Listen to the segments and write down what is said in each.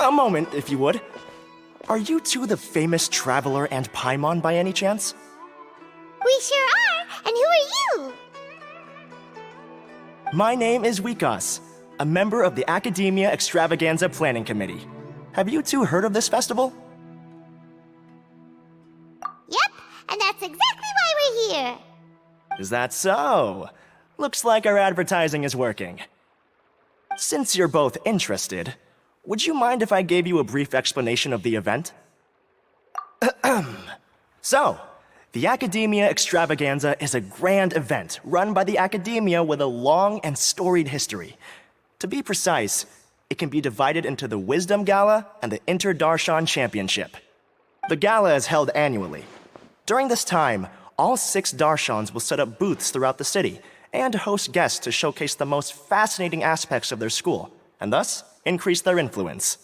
A moment, if you would. Are you two the famous Traveler and Paimon by any chance? We sure are! And who are you? My name is Wikas, a member of the Akademiya Extravaganza Planning Committee. Have you two heard of this festival? Yep, and that's exactly why we're here. Is that so? Looks like our advertising is working. Since you're both interested, would you mind if I gave you a brief explanation of the event? So, the Akademiya Extravaganza is a grand event run by the Akademiya with a long and storied history. To be precise, it can be divided into the Wisdom Gala and the Inter-Darshan Championship. The gala is held annually. During this time, all 6 Darshans will set up booths throughout the city and host guests to showcase the most fascinating aspects of their school, and thus increase their influence.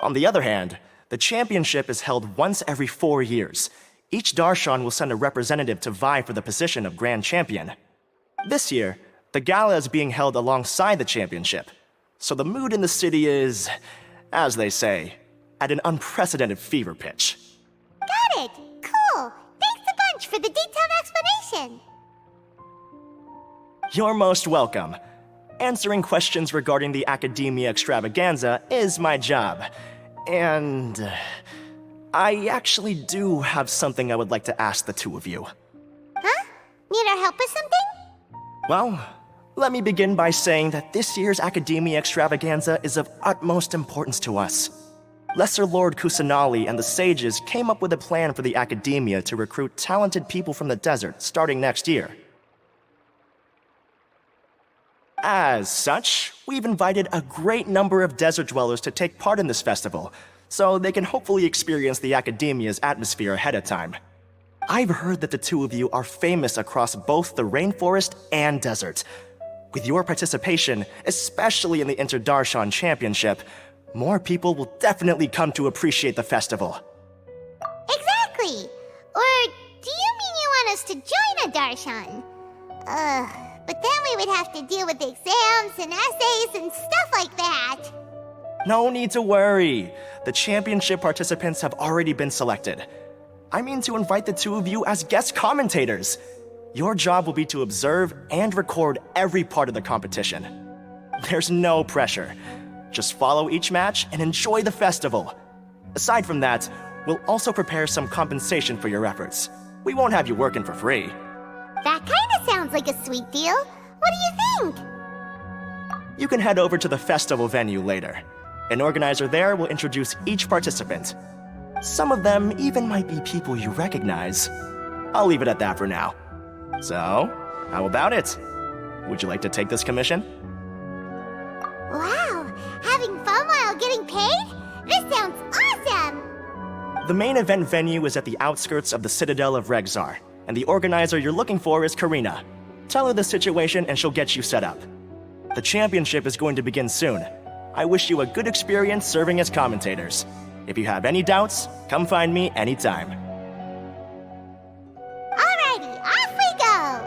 On the other hand, the championship is held once every 4 years. Each Darshan will send a representative to vie for the position of Grand Champion. This year, the gala is being held alongside the championship, so the mood in the city is, as they say, at an unprecedented fever pitch. Got it! Cool! Thanks a bunch for the detailed explanation! You're most welcome. Answering questions regarding the Akademiya Extravaganza is my job. And I actually do have something I would like to ask the two of you. Huh? Need our help with something? Well, let me begin by saying that this year's Akademiya Extravaganza is of utmost importance to us. Lesser Lord Kusanali and the sages came up with a plan for the Akademiya to recruit talented people from the desert starting next year. As such, we've invited a great number of desert dwellers to take part in this festival, so they can hopefully experience the Akademiya's atmosphere ahead of time. I've heard that the two of you are famous across both the rainforest and desert. With your participation, especially in the Inter-Darshan Championship, more people will definitely come to appreciate the festival. Exactly! Or do you mean you want us to join a Darshan? But then we would have to deal with exams and essays and stuff like that. No need to worry. The championship participants have already been selected. I mean to invite the two of you as guest commentators. Your job will be to observe and record every part of the competition. There's no pressure. Just follow each match and enjoy the festival. Aside from that, we'll also prepare some compensation for your efforts. We won't have you working for free. That kinda sounds like a sweet deal. What do you think? You can head over to the festival venue later. An organizer there will introduce each participant. Some of them even might be people you recognize. I'll leave it at that for now. So, how about it? Would you like to take this commission? Wow! Having fun while getting paid? This sounds awesome! The main event venue is at the outskirts of the Citadel of Regzar, and the organizer you're looking for is Karina. Tell her the situation and she'll get you set up. The championship is going to begin soon. I wish you a good experience serving as commentators. If you have any doubts, come find me anytime. Alrighty, off we go!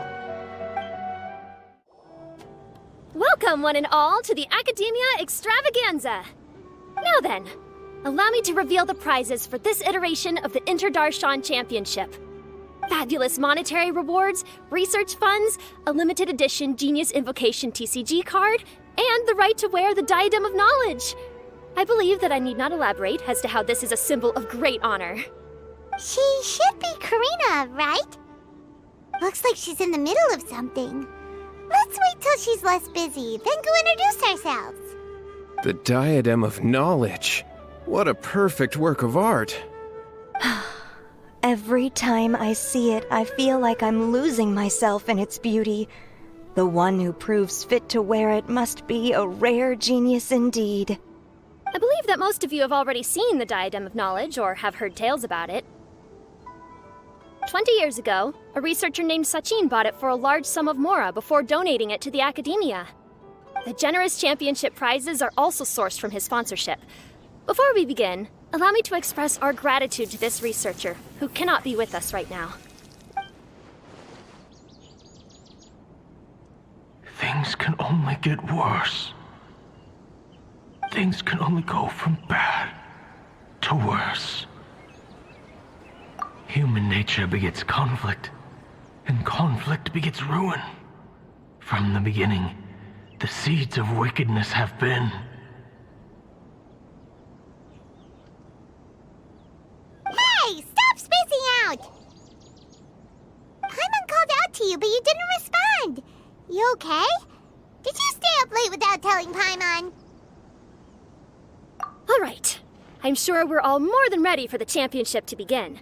Welcome, one and all, to the Akademiya Extravaganza! Now then, allow me to reveal the prizes for this iteration of the Inter-Darshan Championship. Fabulous monetary rewards, research funds, a limited edition Genius Invocation TCG card, and the right to wear the Diadem of Knowledge. I believe that I need not elaborate as to how this is a symbol of great honor. She should be Karina, right? Looks like she's in the middle of something. Let's wait till she's less busy, then go introduce ourselves. The Diadem of Knowledge. What a perfect work of art. Every time I see it, I feel like I'm losing myself in its beauty. The one who proves fit to wear it must be a rare genius indeed. I believe that most of you have already seen the Diadem of Knowledge or have heard tales about it. 20 years ago, a researcher named Sachin bought it for a large sum of mora before donating it to the Akademiya. The generous championship prizes are also sourced from his sponsorship. Before we begin, allow me to express our gratitude to this researcher, who cannot be with us right now. Things can only get worse. things can only go from bad to worse. Human nature begets conflict, and conflict begets ruin. From the beginning, the seeds of wickedness have been. Hey, stop spacing out! Paimon called out to you, but you didn't respond. You okay? Did you stay up late without telling Paimon? All right. I'm sure we're all more than ready for the championship to begin.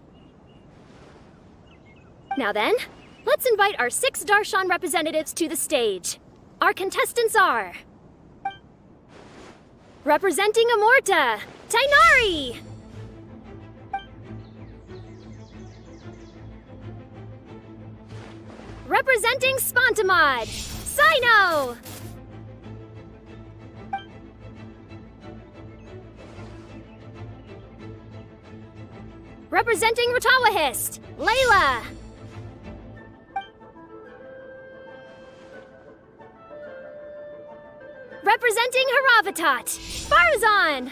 Now then, let's invite our 6 Darshan representatives to the stage. Our contestants are... Representing Amorta, Tainari! Representing Spontamod, Sino! Representing Ratawahist, Layla! Representing Haravatat, Farazan!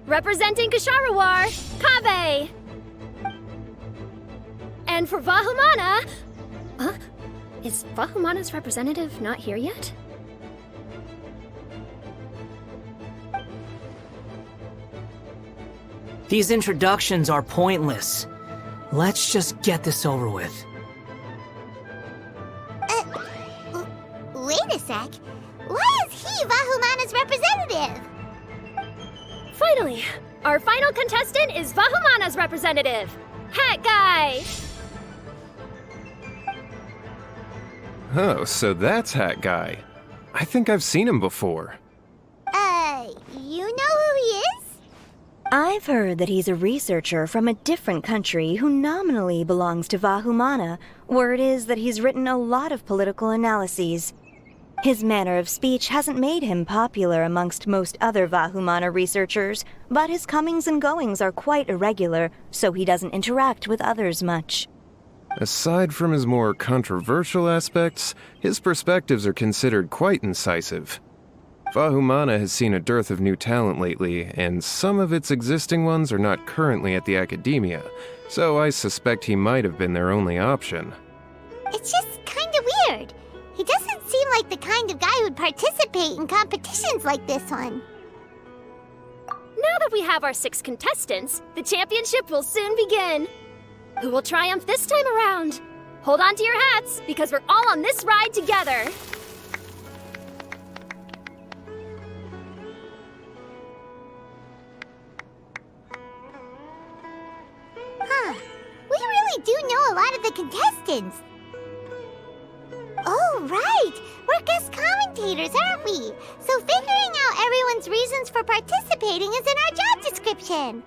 Representing Kasharawar, Kaveh! And for Vahumana... Is Vahumana's representative not here yet? These introductions are pointless. Let's just get this over with. Wait a sec. Why is he Vahumana's representative? Finally, our final contestant is Vahumana's representative, Hat Guy! Oh, so that's Hat Guy. I think I've seen him before. You know who he is? I've heard that he's a researcher from a different country who nominally belongs to Vahumana. Word is that he's written a lot of political analyses. His manner of speech hasn't made him popular amongst most other Vahumana researchers, but his comings and goings are quite irregular, so he doesn't interact with others much. Aside from his more controversial aspects, his perspectives are considered quite incisive. Vahumana has seen a dearth of new talent lately, and some of its existing ones are not currently at the Akademiya, so I suspect he might have been their only option. It's just kinda weird. He doesn't seem like the kind of guy who'd participate in competitions like this one. Now that we have our 6 contestants, the championship will soon begin. Who will triumph this time around? Hold on to your hats, because we're all on this ride together. Huh. We really do know a lot of the contestants. Oh, right! We're guest commentators, aren't we? So figuring out everyone's reasons for participating is in our job description.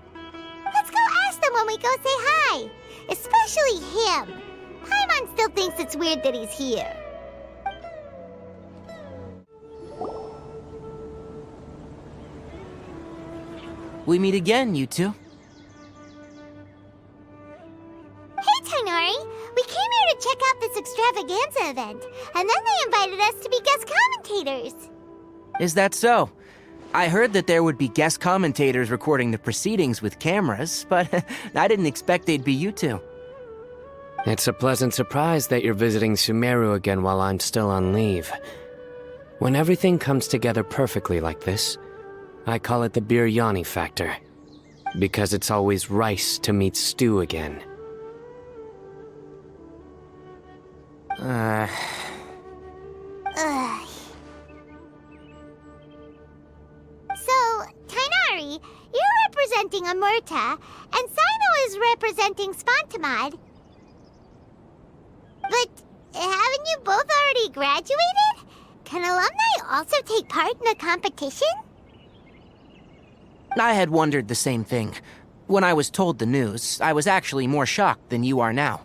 Let's go ask them when we go say hi. Especially him. Paimon still thinks it's weird that he's here. We meet again, you two. Hey, Tainari! We came here to check out this extravaganza event, and then they invited us to be guest commentators. Is that so? I heard that there would be guest commentators recording the proceedings with cameras, but I didn't expect they'd be you two. It's a pleasant surprise that you're visiting Sumeru again while I'm still on leave. When everything comes together perfectly like this, I call it the biryani factor. Because it's always rice to meet stew again. Ugh. So, Tainari, you're representing Amurta, and Sino is representing Spontamod. But haven't you both already graduated? Can alumni also take part in a competition? I had wondered the same thing. When I was told the news, I was actually more shocked than you are now.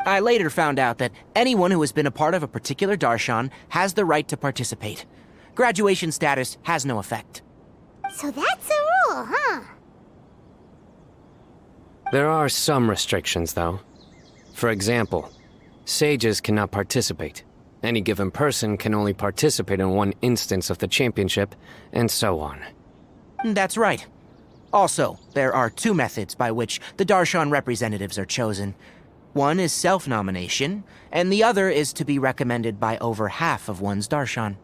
I later found out that anyone who has been a part of a particular darshan has the right to participate. Graduation status has no effect. So that's a rule, huh? There are some restrictions, though. For example, sages cannot participate. Any given person can only participate in one instance of the championship, and so on. That's right. Also, there are two methods by which the Darshan representatives are chosen. One is self-nomination, and the other is to be recommended by over half of one's Darshan.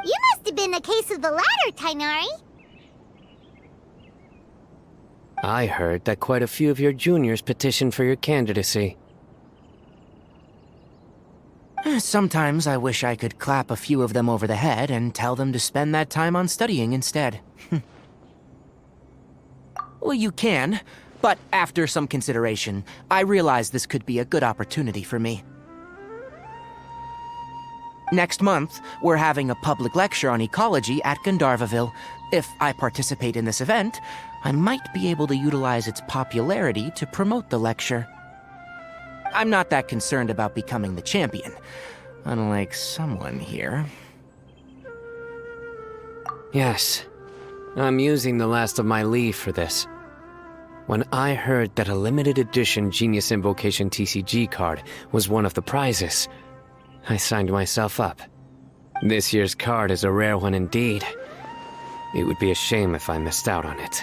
You must have been a case of the latter, Tainari. I heard that quite a few of your juniors petitioned for your candidacy. Sometimes I wish I could clap a few of them over the head and tell them to spend that time on studying instead. Well, you can, but after some consideration, I realize this could be a good opportunity for me. Next month, we're having a public lecture on ecology at Gandharvaville. If I participate in this event, I might be able to utilize its popularity to promote the lecture. I'm not that concerned about becoming the champion, unlike someone here. Yes, I'm using the last of my leave for this. When I heard that a limited edition Genius Invocation TCG card was one of the prizes, I signed myself up. This year's card is a rare one indeed. It would be a shame if I missed out on it.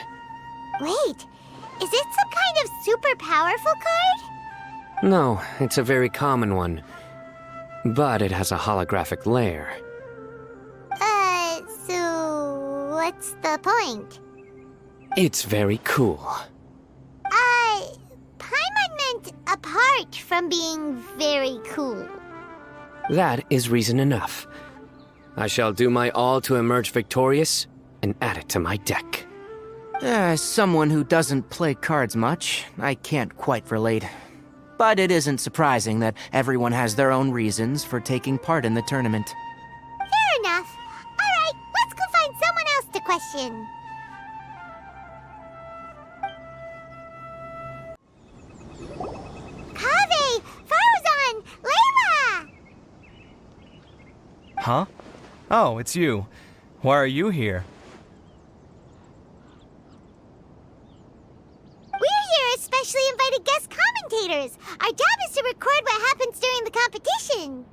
Wait, is it some kind of super powerful card? No, it's a very common one. But it has a holographic layer. So what's the point? It's very cool. Paimon meant apart from being very cool. That is reason enough. I shall do my all to emerge victorious and add it to my deck. As someone who doesn't play cards much, I can't quite relate. But it isn't surprising that everyone has their own reasons for taking part in the tournament. Fair enough. Alright, let's go find someone else to question. Kaveh! Farzan! Layla! Huh? Oh, it's you. Why are you here? Especially invited guest commentators. Our job is to record what happens during the competition.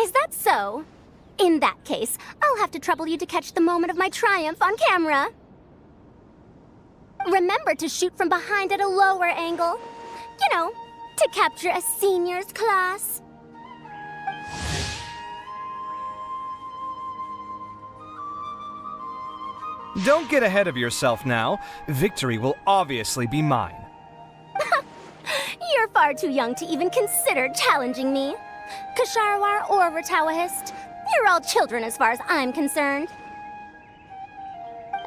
Is that so? In that case, I'll have to trouble you to catch the moment of my triumph on camera. Remember to shoot from behind at a lower angle. You know, to capture a seniors class. Don't get ahead of yourself now. Victory will obviously be mine. You're far too young to even consider challenging me. Kasharwar or Ratawahist, you're all children as far as I'm concerned.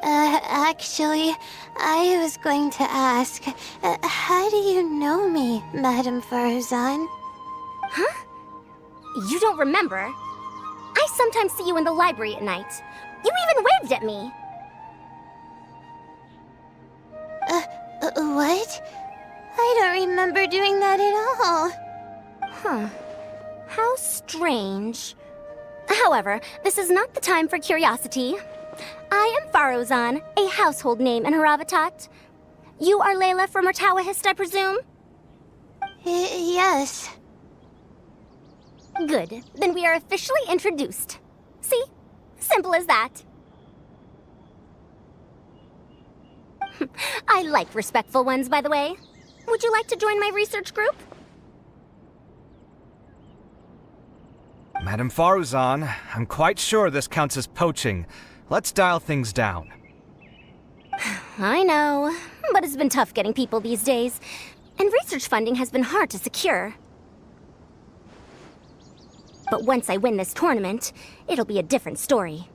Actually, I was going to ask, how do you know me, Madame Farzan? Huh? You don't remember? I sometimes see you in the library at night. You even waved at me. What? I don't remember doing that at all. Huh. How strange. However, this is not the time for curiosity. I am Farozan, a household name in Haravatat. You are Layla from Ratawahist, I presume? Yes. Good. Then we are officially introduced. See? Simple as that. I like respectful ones, by the way. Would you like to join my research group? Madame Faruzan, I'm quite sure this counts as poaching. Let's dial things down. I know, but it's been tough getting people these days, and research funding has been hard to secure. But once I win this tournament, it'll be a different story.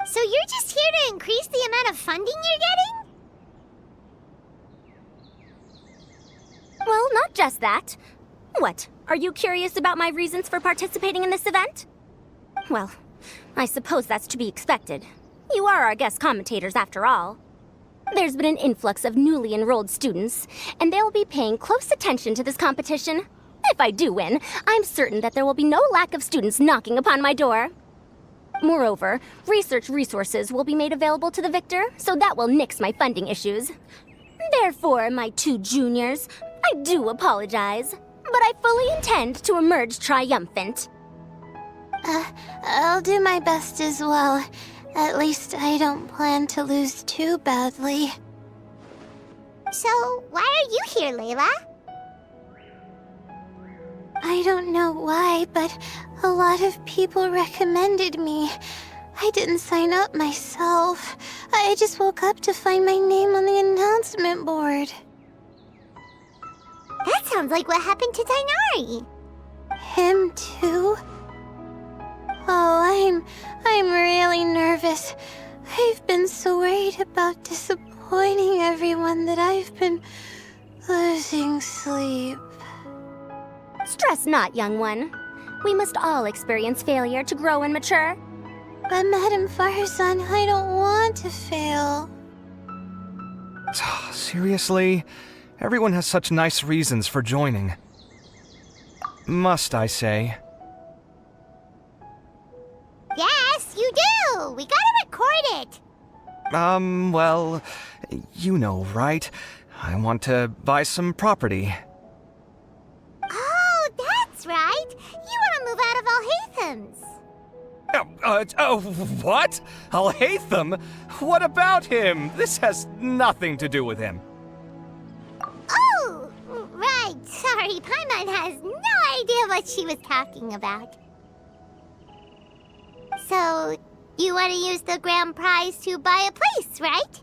So you're just here to increase the amount of funding you're getting? Well, not just that. What, are you curious about my reasons for participating in this event? Well, I suppose that's to be expected. You are our guest commentators after all. There's been an influx of newly enrolled students, and they'll be paying close attention to this competition. If I do win, I'm certain that there will be no lack of students knocking upon my door. Moreover, research resources will be made available to the victor, so that will nix my funding issues. Therefore, my two juniors, I do apologize, but I fully intend to emerge triumphant. I'll do my best as well. At least I don't plan to lose too badly. So, why are you here, Layla? I don't know why, but a lot of people recommended me. I didn't sign up myself. I just woke up to find my name on the announcement board. That sounds like what happened to Dainari. Him too? Oh, I'm really nervous. I've been so worried about disappointing everyone that I've been losing sleep. Stress not, young one. We must all experience failure to grow and mature. But Madame Farzan, I don't want to fail. Seriously? Everyone has such nice reasons for joining. Must I say? Yes, you do! We gotta record it! Well, you know, right? I want to buy some property. Oh, that's right! You want to move out of Alhatham's. What? Alhaitham? What about him? This has nothing to do with him. Oh, right. Sorry, Paimon has no idea what she was talking about. So, you want to use the grand prize to buy a place, right?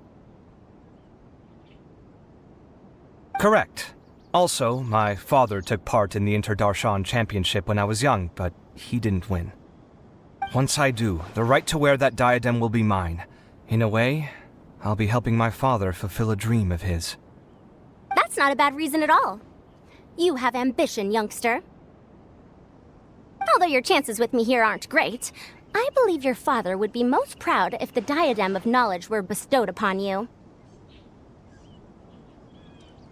Correct. Also, my father took part in the Inter-Darshan Championship when I was young, but he didn't win. Once I do, the right to wear that diadem will be mine. In a way, I'll be helping my father fulfill a dream of his. That's not a bad reason at all. You have ambition, youngster. Although your chances with me here aren't great, I believe your father would be most proud if the diadem of knowledge were bestowed upon you.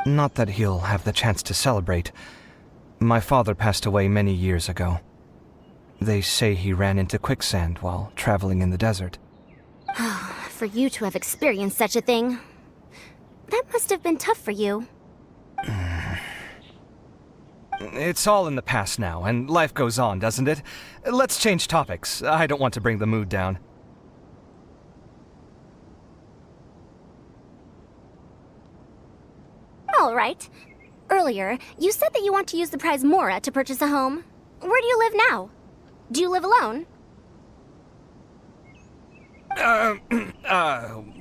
Not that he'll have the chance to celebrate. My father passed away many years ago. They say he ran into quicksand while traveling in the desert. For you to have experienced such a thing, that must have been tough for you. It's all in the past now, and life goes on, doesn't it? Let's change topics. I don't want to bring the mood down. All right. Earlier, you said that you want to use the prize Mora to purchase a home. Where do you live now? Do you live alone?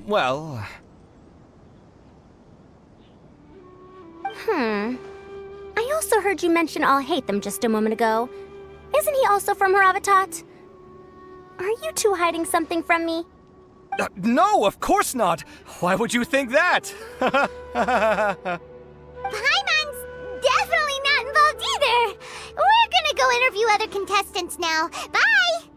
Well... I also heard you mention Alhaitham just a moment ago. Isn't he also from Haravatat? Are you two hiding something from me? No, of course not! Why would you think that? Paimon's definitely not involved either! We're gonna go interview other contestants now. Bye!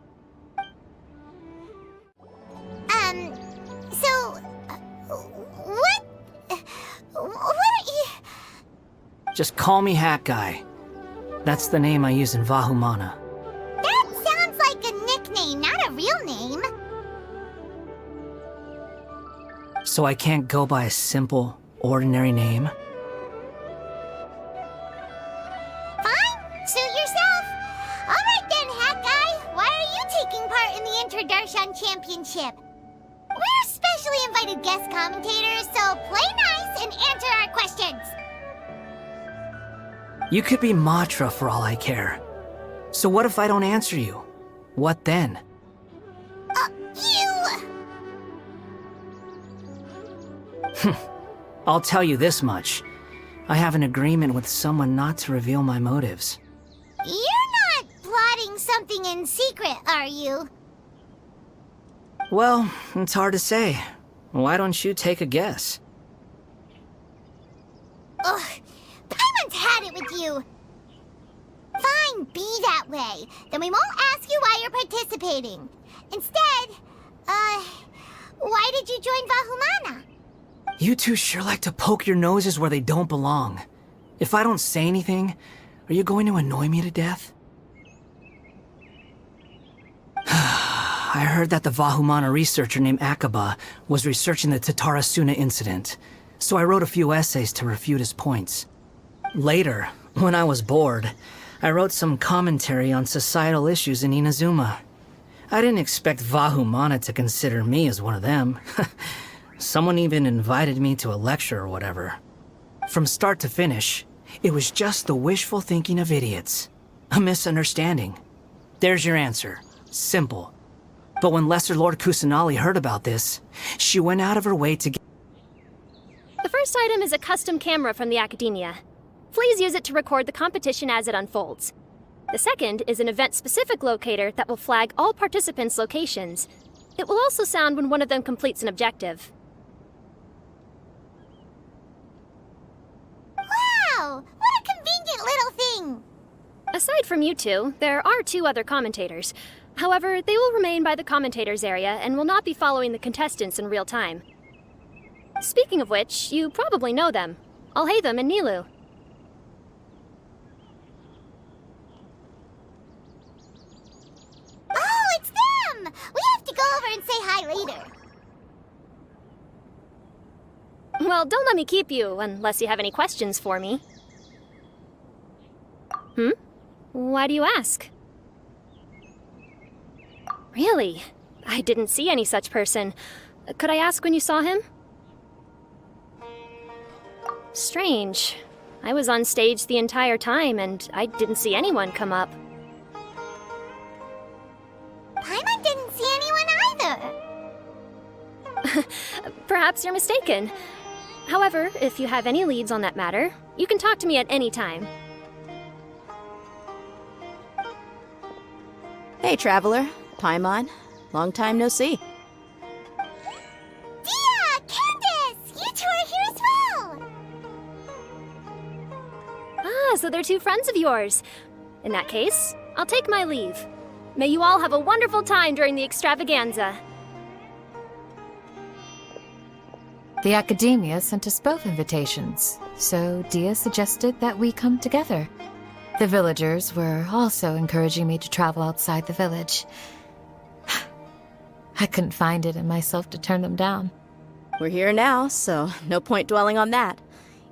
What are you... Just call me Hat Guy. That's the name I use in Vahumana. That sounds like a nickname, not a real name. So I can't go by a simple, ordinary name? Fine, suit yourself. Alright then, Hat Guy. Why are you taking part in the Inter-Darshan Championship? We're specially invited guest commentators, so play nice and answer our questions. You could be Matra for all I care. So what if I don't answer you? What then? I'll tell you this much. I have an agreement with someone not to reveal my motives. You're not plotting something in secret, are you? Well, it's hard to say. Why don't you take a guess? Ugh, Paimon's had it with you. Fine, be that way. Then we won't ask you why you're participating. Instead, why did you join Vahumana? You two sure like to poke your noses where they don't belong. If I don't say anything, are you going to annoy me to death? I heard that the Vahumana researcher named Akaba was researching the Tatarasuna incident. so I wrote a few essays to refute his points. Later, when I was bored, I wrote some commentary on societal issues in Inazuma. I didn't expect Vahumana to consider me as one of them. Someone even invited me to a lecture or whatever. From start to finish, it was just the wishful thinking of idiots. A misunderstanding. There's your answer. Simple. But when Lesser Lord Kusanali heard about this, she went out of her way to get... The first item is a custom camera from the Akademiya. Please use it to record the competition as it unfolds. The second is an event-specific locator that will flag all participants' locations. It will also sound when one of them completes an objective. Wow! What a convenient little thing! Aside from you two, there are 2 other commentators. However, they will remain by the commentators area and will not be following the contestants in real time. Speaking of which, you probably know them. Alhaitham and Nilu. Oh, it's them! We have to go over and say hi later. Well, don't let me keep you, unless you have any questions for me. Why do you ask? Really? I didn't see any such person. Could I ask when you saw him? Strange. I was on stage the entire time, and I didn't see anyone come up. Paimon didn't see anyone either. Perhaps you're mistaken. However, if you have any leads on that matter, you can talk to me at any time. Hey, Traveler. Paimon. Long time no see. Dia! Candace! You two are here as well! Ah, so they're 2 friends of yours. In that case, I'll take my leave. May you all have a wonderful time during the extravaganza. The Akademiya sent us both invitations, so Dia suggested that we come together. The villagers were also encouraging me to travel outside the village. I couldn't find it in myself to turn them down. We're here now, so no point dwelling on that.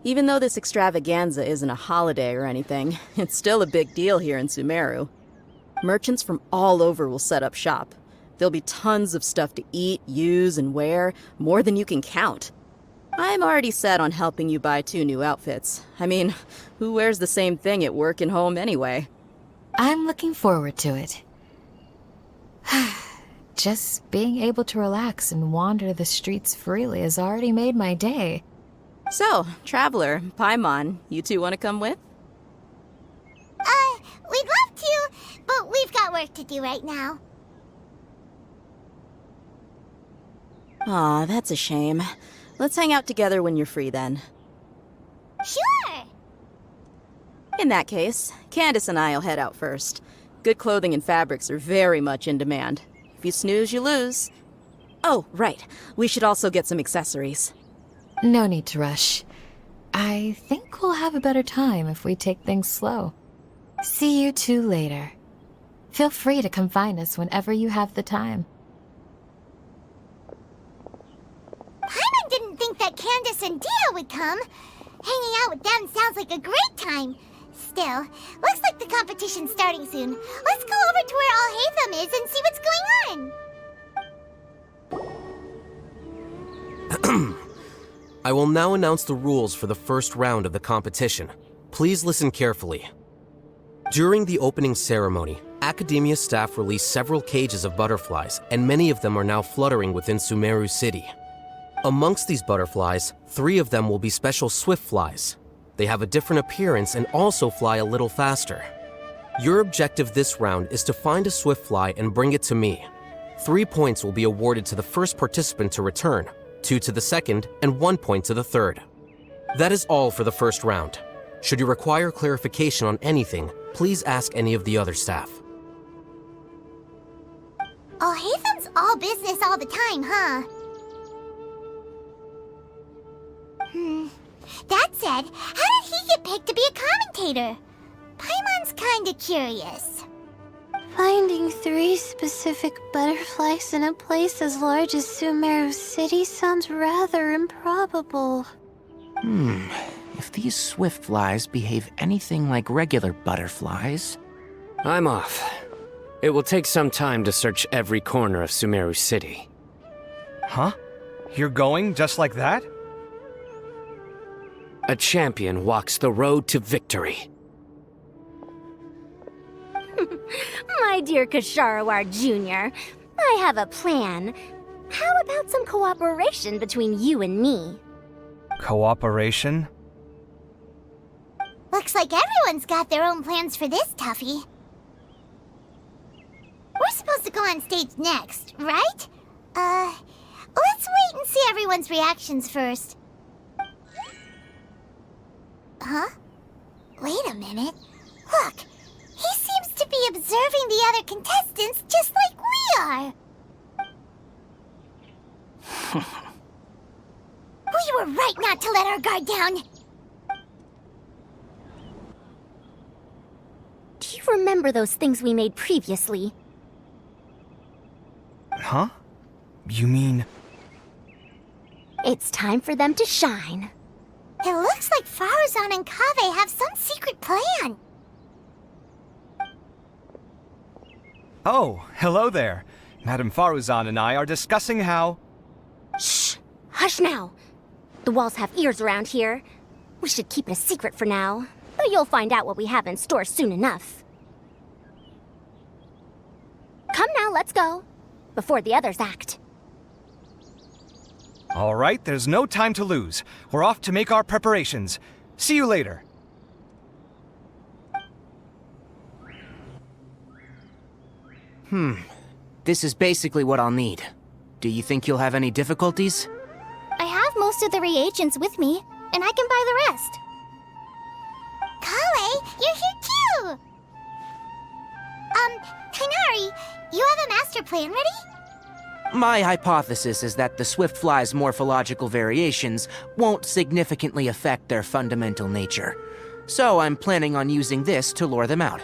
Even though this extravaganza isn't a holiday or anything, it's still a big deal here in Sumeru. Merchants from all over will set up shop. There'll be tons of stuff to eat, use, and wear, more than you can count. I'm already set on helping you buy 2 new outfits. I mean, who wears the same thing at work and home anyway? I'm looking forward to it. Just being able to relax and wander the streets freely has already made my day. So, Traveler, Paimon, you 2 want to come with? We'd love to, but we've got work to do right now. Aw, that's a shame. Let's hang out together when you're free then. Sure! In that case, Candace and I'll head out first. Good clothing and fabrics are very much in demand. If you snooze, you lose. Oh, right. We should also get some accessories. No need to rush. I think we'll have a better time if we take things slow. See you 2 later. Feel free to come find us whenever you have the time. Paimon didn't think that Candace and Dia would come. Hanging out with them sounds like a great time. Still, looks like the competition's starting soon. Let's go over to where Alhaitham is and see what's going on. I will now announce the rules for the first round of the competition. Please listen carefully. During the opening ceremony, Akademiya staff released several cages of butterflies, and many of them are now fluttering within Sumeru City. Amongst these butterflies, 3 of them will be special swift flies. They have a different appearance and also fly a little faster. Your objective this round is to find a swift fly and bring it to me. 3 points will be awarded to the first participant to return, 2 to the second, and 1 point to the third. That is all for the first round. Should you require clarification on anything, please ask any of the other staff. Alhaitham's all business all the time, huh? That said, how did he get picked to be a commentator? Paimon's kinda curious. Finding 3 specific butterflies in a place as large as Sumeru City sounds rather improbable. If these swift flies behave anything like regular butterflies... I'm off. It will take some time to search every corner of Sumeru City. Huh? You're going just like that? A champion walks the road to victory. My dear Kasharawar Jr., I have a plan. How about some cooperation between you and me? Cooperation? Looks like everyone's got their own plans for this, Tuffy. We're supposed to go on stage next, right? Let's wait and see everyone's reactions first. Huh? Wait a minute. Look, he seems to be observing the other contestants just like we are. We were right not to let our guard down. Do you remember those things we made previously? Huh? You mean... It's time for them to shine. It looks like Faruzan and Kaveh have some secret plan. Oh, hello there. Madame Faruzan and I are discussing how... Shh! Hush now! The walls have ears around here. We should keep it a secret for now, but you'll find out what we have in store soon enough. Come now, let's go. Before the others act. All right, there's no time to lose. We're off to make our preparations. See you later. This is basically what I'll need. Do you think you'll have any difficulties? I have most of the reagents with me, and I can buy the rest. Kale, you're here too! Kainari, you have a master plan ready? My hypothesis is that the swift fly's morphological variations won't significantly affect their fundamental nature. So I'm planning on using this to lure them out.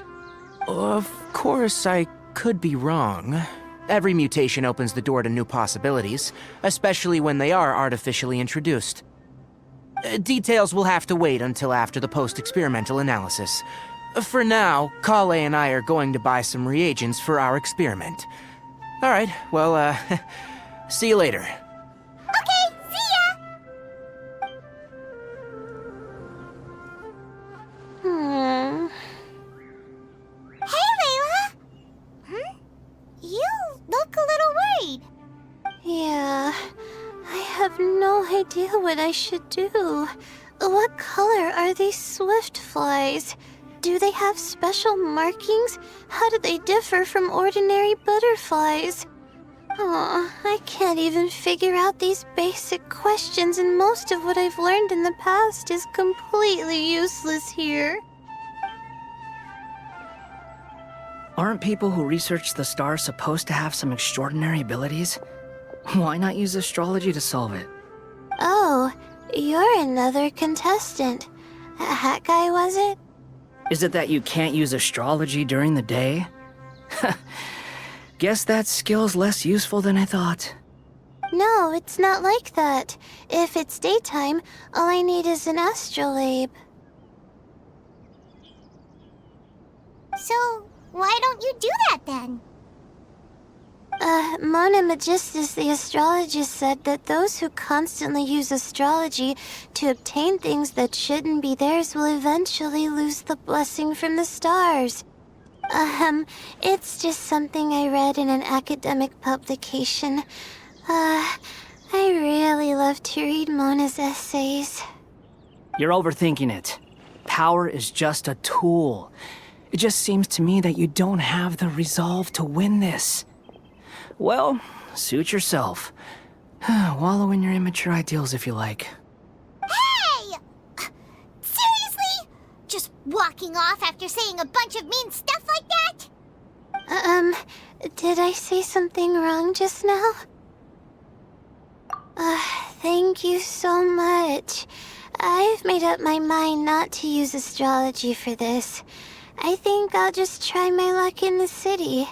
Of course, I could be wrong. Every mutation opens the door to new possibilities, especially when they are artificially introduced. Details will have to wait until after the post-experimental analysis. For now, Kale and I are going to buy some reagents for our experiment. All right, well, see you later. Okay, see ya! Hey, Layla! You look a little worried. Yeah, I have no idea what I should do. What color are these swift flies? Do they have special markings? How do they differ from ordinary butterflies? Oh, I can't even figure out these basic questions, and most of what I've learned in the past is completely useless here. Aren't people who research the stars supposed to have some extraordinary abilities? Why not use astrology to solve it? Oh, you're another contestant. That guy, was it? Is it that you can't use astrology during the day? Guess that skill's less useful than I thought. No, it's not like that. If it's daytime, all I need is an astrolabe. So, why don't you do that then? Mona Magistus, the astrologist, said that those who constantly use astrology to obtain things that shouldn't be theirs will eventually lose the blessing from the stars. It's just something I read in an academic publication. I really love to read Mona's essays. You're overthinking it. Power is just a tool. It just seems to me that you don't have the resolve to win this. Well, suit yourself. Wallow in your immature ideals if you like. Hey! Seriously? Just walking off after saying a bunch of mean stuff like that? Did I say something wrong just now? Thank you so much. I've made up my mind not to use astrology for this. I think I'll just try my luck in the city.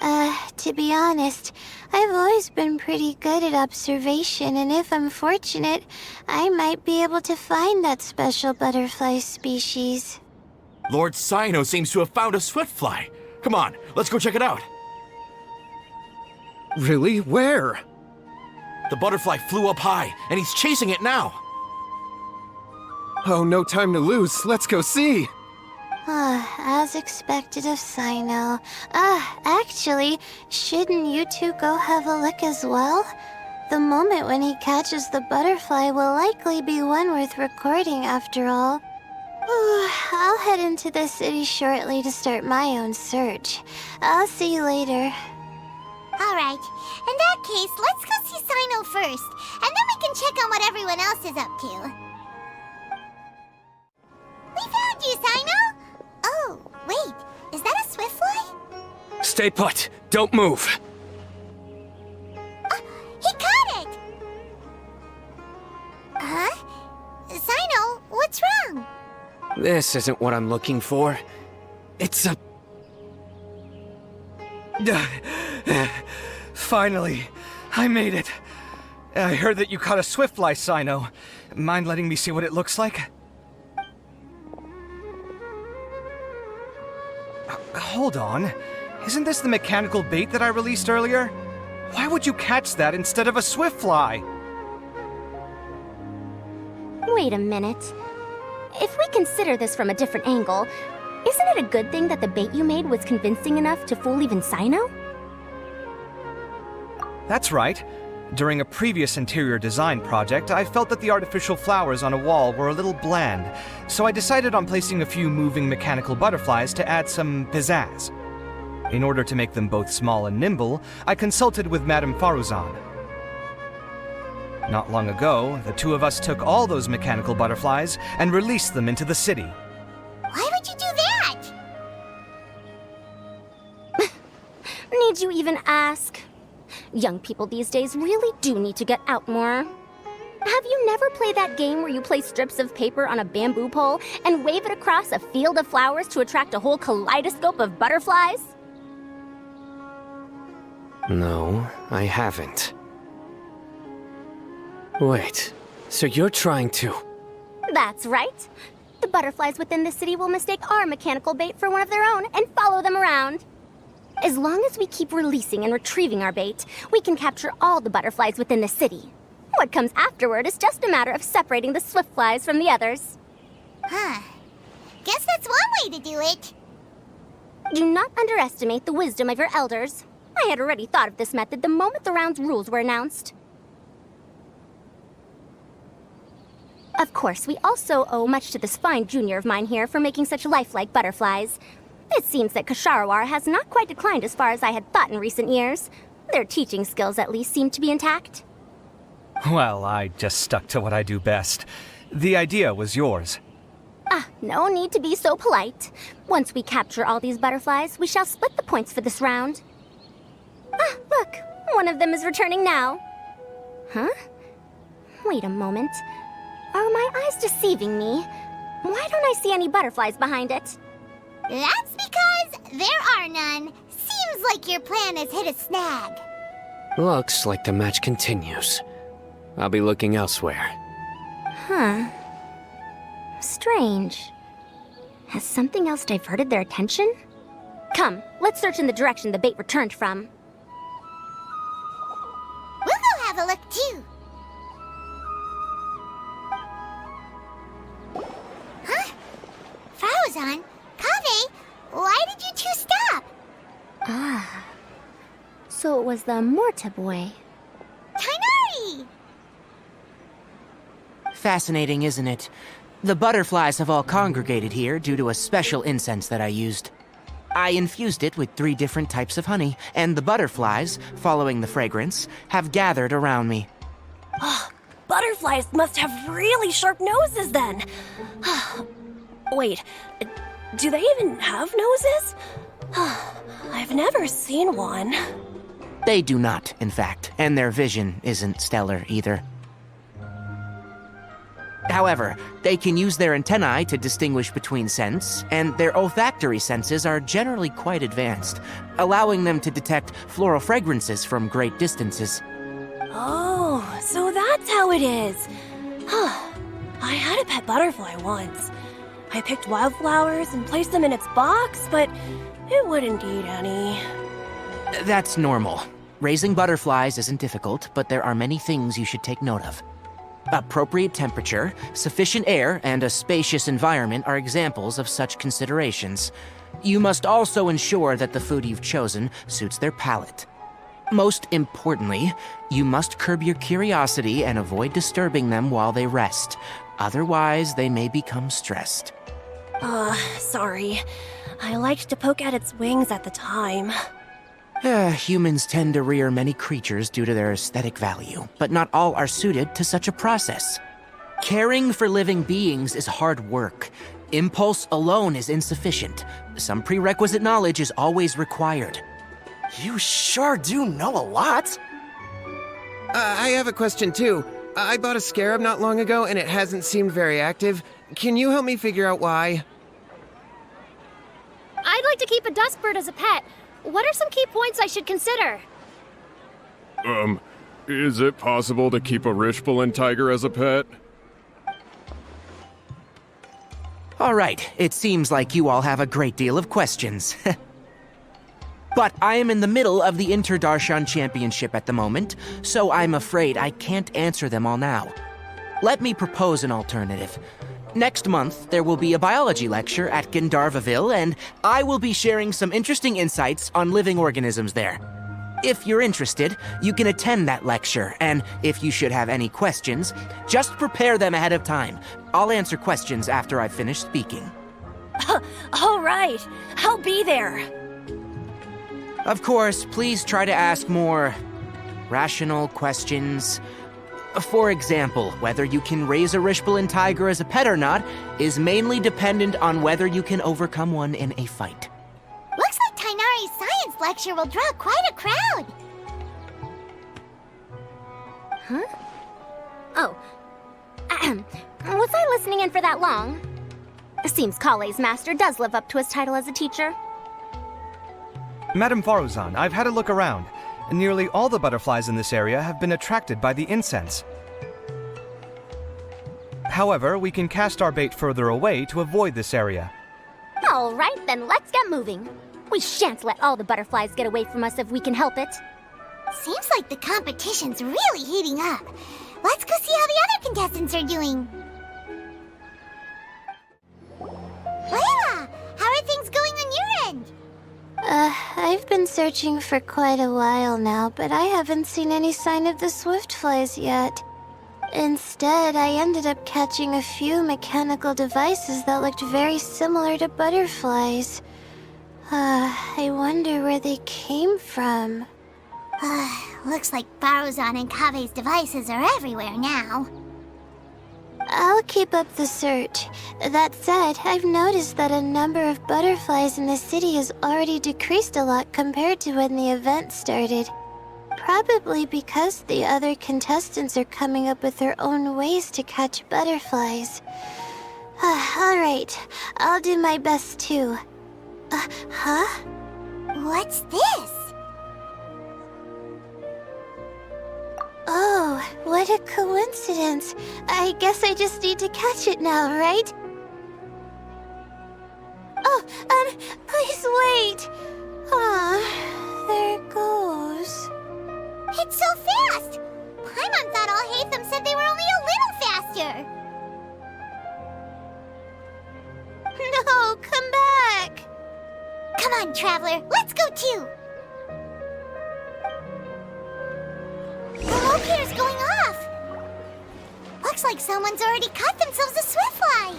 To be honest, I've always been pretty good at observation, and if I'm fortunate, I might be able to find that special butterfly species. Lord Sino seems to have found a swiftfly. Come on, let's go check it out. Really? Where? The butterfly flew up high, and he's chasing it now. Oh, no time to lose. Let's go see. As expected of Sino. Actually, shouldn't you two go have a look as well? The moment when he catches the butterfly will likely be one worth recording after all. I'll head into the city shortly to start my own search. I'll see you later. Alright, in that case, let's go see Sino first, and then we can check on what everyone else is up to. We found you, Sino! Oh, wait, is that a swiftfly? Stay put. Don't move. He caught it! Huh? Sino, what's wrong? This isn't what I'm looking for. It's a... Finally, I made it. I heard that you caught a swiftfly, Sino. Mind letting me see what it looks like? Hold on. Isn't this the mechanical bait that I released earlier? Why would you catch that instead of a swiftfly? Wait a minute. If we consider this from a different angle, isn't it a good thing that the bait you made was convincing enough to fool even Sino? That's right. During a previous interior design project, I felt that the artificial flowers on a wall were a little bland, so I decided on placing a few moving mechanical butterflies to add some pizzazz. In order to make them both small and nimble, I consulted with Madame Faruzan. Not long ago, the two of us took all those mechanical butterflies and released them into the city. Why would you do that? Need you even ask? Young people these days really do need to get out more. Have you never played that game where you place strips of paper on a bamboo pole and wave it across a field of flowers to attract a whole kaleidoscope of butterflies? No, I haven't. Wait, so you're trying to... That's right. The butterflies within the city will mistake our mechanical bait for one of their own and follow them around. As long as we keep releasing and retrieving our bait, we can capture all the butterflies within the city. What comes afterward is just a matter of separating the swiftflies from the others. Huh. Guess that's one way to do it. Do not underestimate the wisdom of your elders. I had already thought of this method the moment the round's rules were announced. Of course, we also owe much to this fine junior of mine here for making such lifelike butterflies. It seems that Kasharawar has not quite declined as far as I had thought in recent years. Their teaching skills at least seem to be intact. Well, I just stuck to what I do best. The idea was yours. No need to be so polite. Once we capture all these butterflies, we shall split the points for this round. Look, one of them is returning now. Huh? Wait a moment. Are my eyes deceiving me? Why don't I see any butterflies behind it? That's because there are none. Seems like your plan has hit a snag. Looks like the match continues. I'll be looking elsewhere. Huh. Strange. Has something else diverted their attention? Come, let's search in the direction the bait returned from. We'll go have a look too. Huh? Faruzan? Kaveh? Why did you two stop? So it was the Morta boy. Kainari! Fascinating, isn't it? The butterflies have all congregated here due to a special incense that I used. I infused it with 3 different types of honey, and the butterflies, following the fragrance, have gathered around me. Butterflies must have really sharp noses then. Wait, do they even have noses? I've never seen one. They do not, in fact, and their vision isn't stellar either. However, they can use their antennae to distinguish between scents, and their olfactory senses are generally quite advanced, allowing them to detect floral fragrances from great distances. Oh, so that's how it is. I had a pet butterfly once. I picked wildflowers and placed them in its box, but it wouldn't eat any. That's normal. Raising butterflies isn't difficult, but there are many things you should take note of. Appropriate temperature, sufficient air, and a spacious environment are examples of such considerations. You must also ensure that the food you've chosen suits their palate. Most importantly, you must curb your curiosity and avoid disturbing them while they rest. Otherwise, they may become stressed. Sorry. I liked to poke at its wings at the time. Humans tend to rear many creatures due to their aesthetic value, but not all are suited to such a process. Caring for living beings is hard work. Impulse alone is insufficient. Some prerequisite knowledge is always required. You sure do know a lot. I have a question too. I bought a scarab not long ago and it hasn't seemed very active. Can you help me figure out why? I'd like to keep a dustbird as a pet. What are some key points I should consider? Is it possible to keep a Rishbalin tiger as a pet? All right, it seems like you all have a great deal of questions. But I am in the middle of the Inter-Darshan Championship at the moment, so I'm afraid I can't answer them all now. Let me propose an alternative. Next month, there will be a biology lecture at Gandharvaville, and I will be sharing some interesting insights on living organisms there. If you're interested, you can attend that lecture, and if you should have any questions, just prepare them ahead of time. I'll answer questions after I've finished speaking. All right, I'll be there. Of course, please try to ask more rational questions. For example, whether you can raise a Rishbalin tiger as a pet or not is mainly dependent on whether you can overcome one in a fight. Looks like Tainari's science lecture will draw quite a crowd. Huh? Oh. Was I listening in for that long? Seems Kale's master does live up to his title as a teacher. Madame Faruzan, I've had a look around. Nearly all the butterflies in this area have been attracted by the incense. However, we can cast our bait further away to avoid this area. All right, then let's get moving. We shan't let all the butterflies get away from us if we can help it. Seems like the competition's really heating up. Let's go see how the other contestants are doing. Layla, how are things going on your end? I've been searching for quite a while now, but I haven't seen any sign of the swiftflies yet. Instead, I ended up catching a few mechanical devices that looked very similar to butterflies. I wonder where they came from. Looks like Faruzan and Kave's devices are everywhere now. I'll keep up the search. That said, I've noticed that a number of butterflies in the city has already decreased a lot compared to when the event started. Probably because the other contestants are coming up with their own ways to catch butterflies. Alright, I'll do my best too. Huh? What's this? Oh, what a coincidence. I guess I just need to catch it now, right? Oh, please wait. There it goes. It's so fast! Paimon thought all Hatham said they were only a little faster. No, come back! Come on, Traveler, let's go too! The locator's going off! Looks like someone's already caught themselves a swiftfly!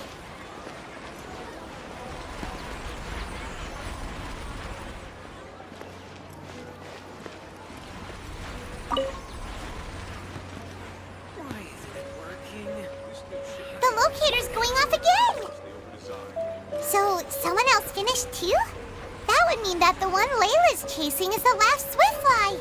The locator's going off again! So, someone else finished too? That would mean that the one Layla's chasing is the last swiftfly!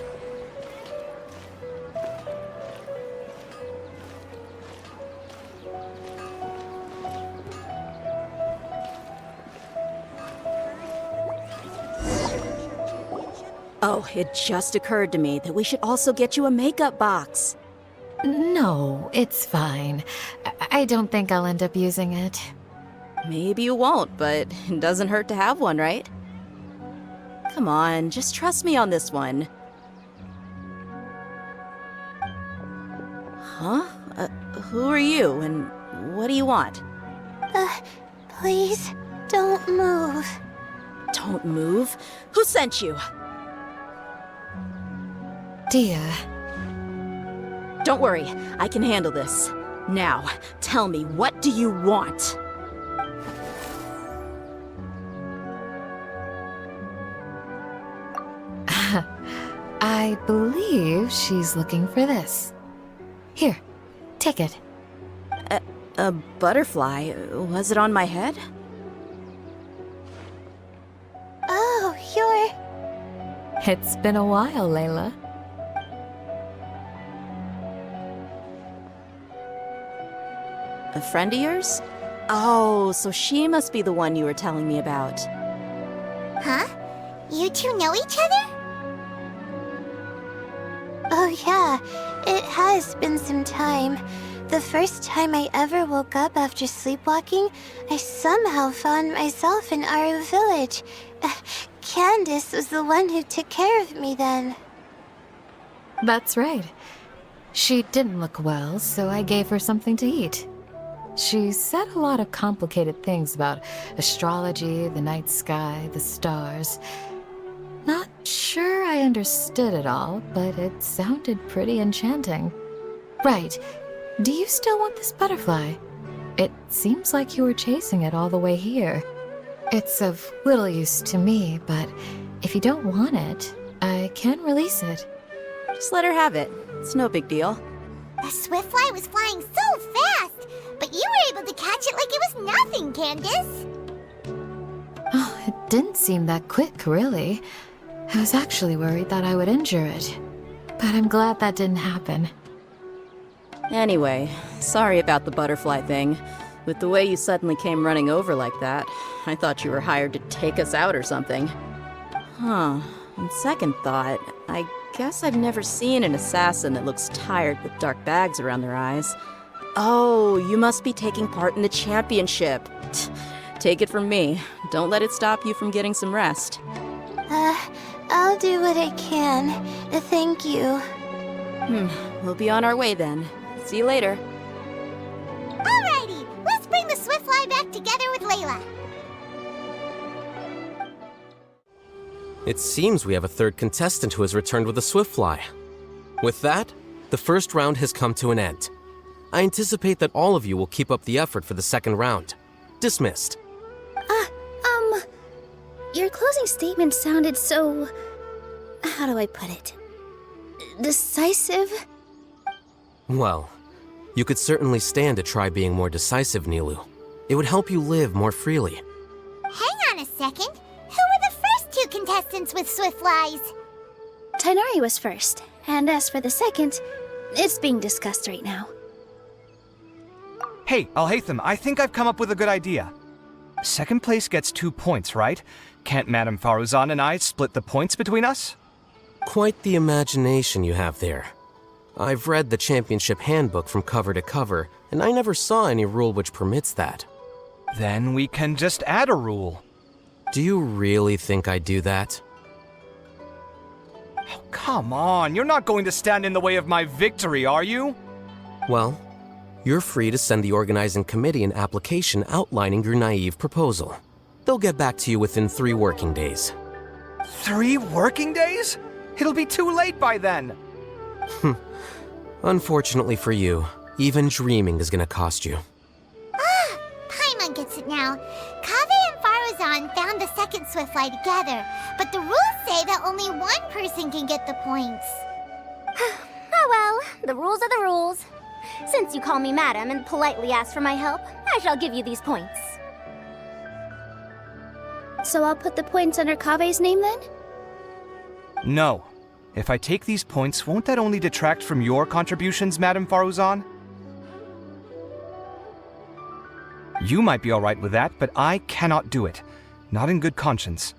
Oh, it just occurred to me that we should also get you a makeup box. No, it's fine. I don't think I'll end up using it. Maybe you won't, but it doesn't hurt to have one, right? Come on, just trust me on this one. Huh? Who are you, and what do you want? Please, don't move. Don't move? Who sent you? Dear. Don't worry, I can handle this. Now, tell me, what do you want? I believe she's looking for this. Here, take it. A butterfly? Was it on my head? Oh, you're... It's been a while, Layla. A friend of yours? Oh, so she must be the one you were telling me about. Huh? You two know each other? Oh yeah, it has been some time. The first time I ever woke up after sleepwalking, I somehow found myself in our village. Candace was the one who took care of me then. That's right. She didn't look well, so I gave her something to eat. She said a lot of complicated things about astrology, the night sky, the stars. Not sure I understood it all, but it sounded pretty enchanting. Right. Do you still want this butterfly? It seems like you were chasing it all the way here. It's of little use to me, but if you don't want it, I can release it. Just let her have it. It's no big deal. The Swiftfly was flying so fast, but you were able to catch it like it was nothing, Candace. Oh, it didn't seem that quick, really. I was actually worried that I would injure it, but I'm glad that didn't happen. Anyway, sorry about the butterfly thing. With the way you suddenly came running over like that, I thought you were hired to take us out or something. Huh. On second thought, I guess I've never seen an assassin that looks tired with dark bags around their eyes. Oh, you must be taking part in the championship. Take it from me. Don't let it stop you from getting some rest. I'll do what I can. Thank you. We'll be on our way then. See you later. Alrighty, let's bring the Swiftfly back together with Layla. It seems we have a third contestant who has returned with a Swiftfly. With that, the first round has come to an end. I anticipate that all of you will keep up the effort for the second round. Dismissed. Your closing statement sounded so... how do I put it? Decisive? Well, you could certainly stand to try being more decisive, Nilu. It would help you live more freely. Hang on a second. Who were the first two contestants with Swiftflies? Tainari was first, and as for the second, it's being discussed right now. Hey, Alhaitham, I think I've come up with a good idea. Second place gets 2 points, right? Can't Madame Faruzan and I split the points between us? Quite the imagination you have there. I've read the championship handbook from cover to cover, and I never saw any rule which permits that. Then we can just add a rule. Do you really think I'd do that? Oh, come on, you're not going to stand in the way of my victory, are you? Well, you're free to send the organizing committee an application outlining your naive proposal. They'll get back to you within 3 working days. 3 working days? It'll be too late by then. Unfortunately for you, even dreaming is gonna cost you. Paimon gets it now. Kaveh and Faruzan found the second Swiftfly together, but the rules say that only one person can get the points. Oh well, the rules are the rules. Since you call me madam and politely ask for my help, I shall give you these points. So I'll put the points under Kave's name then? No. If I take these points, won't that only detract from your contributions, Madame Faruzan? You might be alright with that, but I cannot do it. Not in good conscience.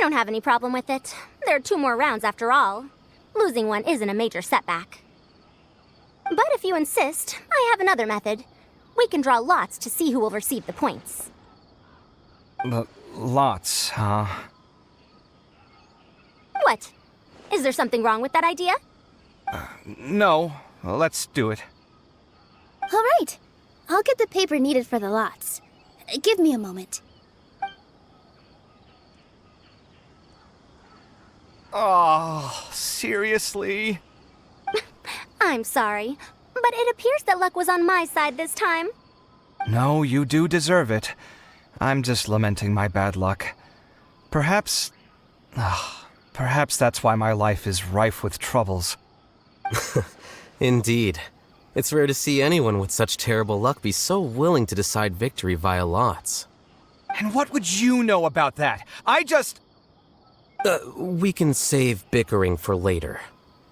don't have any problem with it. There are 2 more rounds after all. Losing one isn't a major setback. But if you insist, I have another method. We can draw lots to see who will receive the points. Lots, huh? What? Is there something wrong with that idea? No. Let's do it. All right. I'll get the paper needed for the lots. Give me a moment. Oh, seriously? I'm sorry, but it appears that luck was on my side this time. No, you do deserve it. I'm just lamenting my bad luck. Perhaps that's why my life is rife with troubles. Indeed. It's rare to see anyone with such terrible luck be so willing to decide victory via lots. And what would you know about that? We can save bickering for later.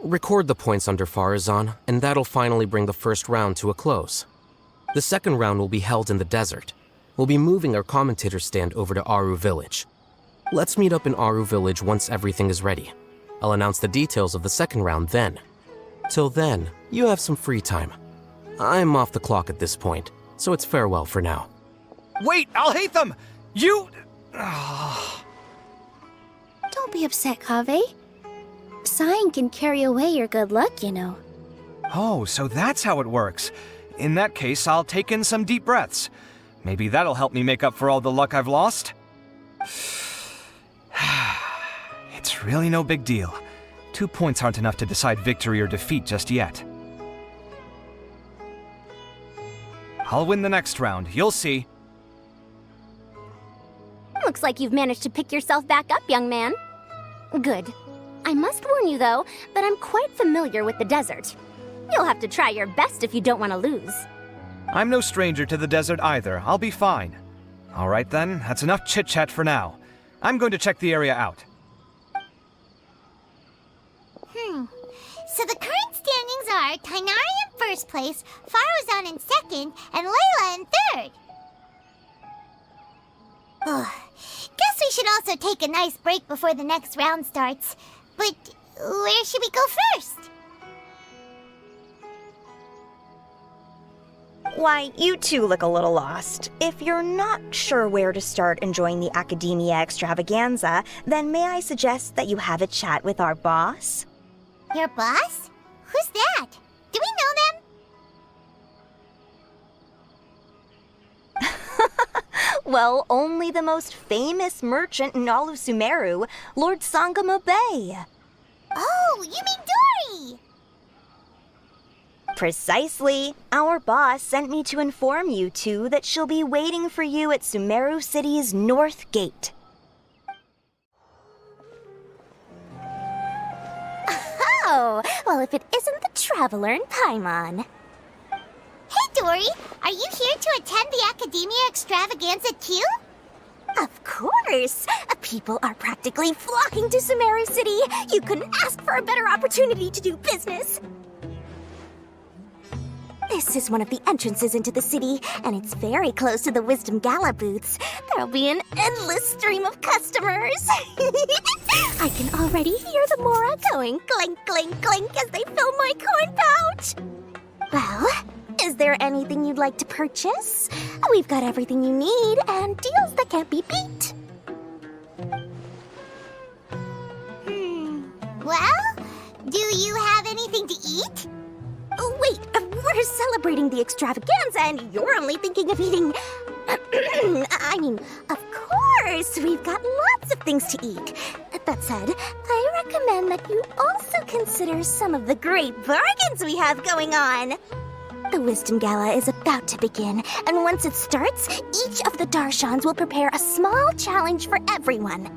Record the points under Farazan, and that'll finally bring the first round to a close. The second round will be held in the desert. We'll be moving our commentator stand over to Aru Village. Let's meet up in Aru Village once everything is ready. I'll announce the details of the second round then. Till then, you have some free time. I'm off the clock at this point, so it's farewell for now. Wait, I'll hate them! You... Don't be upset, Kaveh. Sighing can carry away your good luck, you know. Oh, so that's how it works. In that case, I'll take in some deep breaths. Maybe that'll help me make up for all the luck I've lost. It's really no big deal. 2 points aren't enough to decide victory or defeat just yet. I'll win the next round, you'll see. Looks like you've managed to pick yourself back up, young man. Good. I must warn you, though, that I'm quite familiar with the desert. You'll have to try your best if you don't want to lose. I'm no stranger to the desert either. I'll be fine. All right then, that's enough chit-chat for now. I'm going to check the area out. So the current standings are Tainari in first place, Faruzan in second, and Layla in third. Guess we should also take a nice break before the next round starts. But where should we go first? Why, you two look a little lost. If you're not sure where to start enjoying the Akademiya Extravaganza, then may I suggest that you have a chat with our boss? Your boss? Who's that? Do we know them? Well, only the most famous merchant in all of Sumeru, Lord Sangamo Bay. Oh, you mean Dory! Precisely. Our boss sent me to inform you two that she'll be waiting for you at Sumeru City's North Gate. Oh, well, if it isn't the Traveler in Paimon. Hey, Dory! Are you here to attend the Akademiya Extravaganza too? Of course! People are practically flocking to Sumeru City. You couldn't ask for a better opportunity to do business. This is one of the entrances into the city, and it's very close to the Wisdom Gala booths. There'll be an endless stream of customers. I can already hear the Mora going clink, clink, clink as they fill my coin pouch. Well, is there anything you'd like to purchase? We've got everything you need and deals that can't be beat. Well, do you have anything to eat? Oh, wait, we're celebrating the extravaganza and you're only thinking of eating... I mean, of course, we've got lots of things to eat. That said, I recommend that you also consider some of the great bargains we have going on. The Wisdom Gala is about to begin, and once it starts, each of the Darshans will prepare a small challenge for everyone.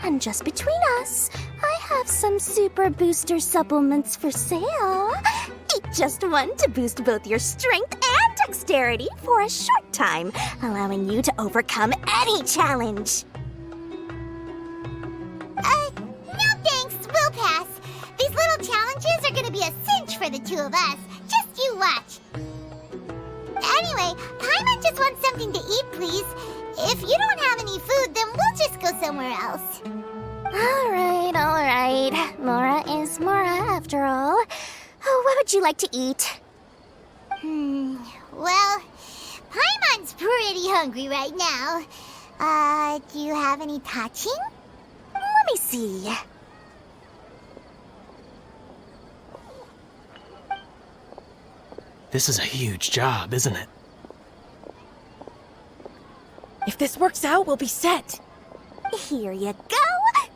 And just between us, I have some super booster supplements for sale. Eat just one to boost both your strength and dexterity for a short time, allowing you to overcome any challenge. No thanks, we'll pass. These little challenges are gonna be a cinch for the two of us. Just you watch. Anyway, Paimon just wants something to eat, please. If you don't have any food, then we'll just go somewhere else. Alright. Mora is Mora after all. Oh, what would you like to eat? Well, Paimon's pretty hungry right now. Do you have any touching? Let me see. This is a huge job, isn't it? If this works out, we'll be set. Here you go.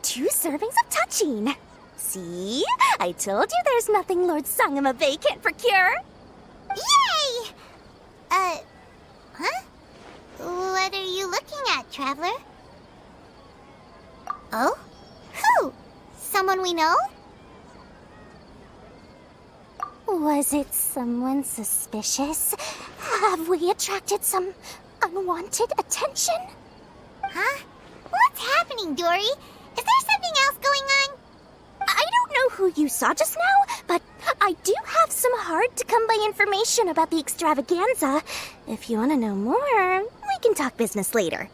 2 servings of touching. See? I told you there's nothing Lord Sangamabay can't procure. Yay! Huh? What are you looking at, Traveler? Oh? Who? Someone we know? Was it someone suspicious? Have we attracted some unwanted attention? Huh? What's happening, Dory? Is there something else going on? I don't know who you saw just now, but I do have some hard-to-come-by information about the extravaganza. If you want to know more, we can talk business later.